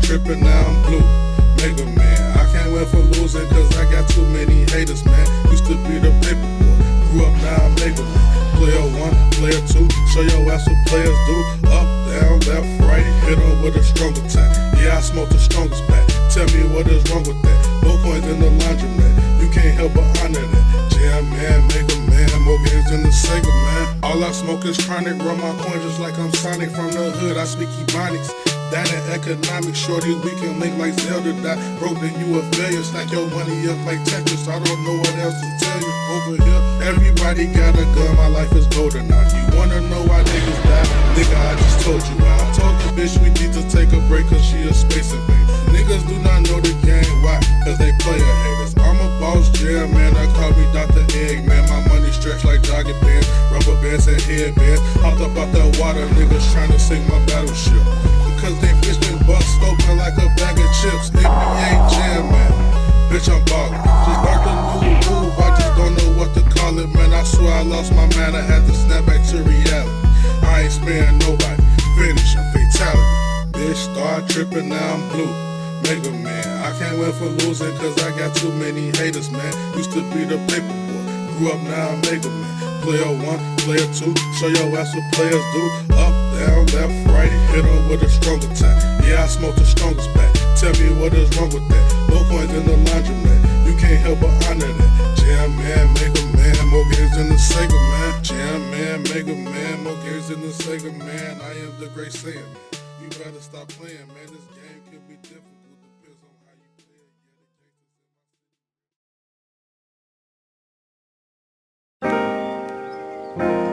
tripping, now I'm blue. Mega man, I can't win for losing cause I got too many haters, man. Used to be the paper boy, grew up now I'm mega man. Player 1, player 2, show your ass what players do. Up, down, left, right, hit on with a stronger time. Yeah, I smoke the strongest pack. Tell me what is wrong with that. More coins in the laundromat, you can't help but honor that. Jam man, mega man, more games than the Sega man. All I smoke is chronic, run my coins just like I'm Sonic. From the hood, I speak Ebonics. That in economics, shorty, we can link like Zelda. Die broke, then you a failure. Stack your money up like Tetris. I don't know what else to tell you. Over here, everybody got a gun. My life is golden now. You wanna know why niggas die? Nigga, I just told you. I told the bitch we need to take a break cause she a space invader. Niggas do not know the game. Why? Cause they player haters. I'm a boss jam, man. I call me Dr. Eggman. My money stretched like jogging bands, rubber bands and headbands. Hopped up out the water, niggas trying to sink my battleship. Cause they bitch been bust open like a bag of chips. NBA jam, man. Bitch, I'm ballin'. Just learned a new move, I just don't know what to call it, man. I swear I lost my mind, I had to snap back to reality. I ain't sparing nobody, finish a fatality. Bitch, start tripping, now I'm blue. Mega man, I can't win for losing cause I got too many haters, man. Used to be the paper boy, grew up now I'm mega man. Player 1, player 2, show your ass what players do. Up, down, left, right, hit on with a stronger time. Yeah, I smoke the strongest pack. Tell me what is wrong with that. More coins in the laundromat, you can't help but honor that. Jam man, mega man, more games than the Sega man. Jam man, mega man, more games than the Sega man. I am the great Saiyan man. You better stop playing, man. This game could be difficult. Depends on how you play it. Yeah, the gangsters in my city.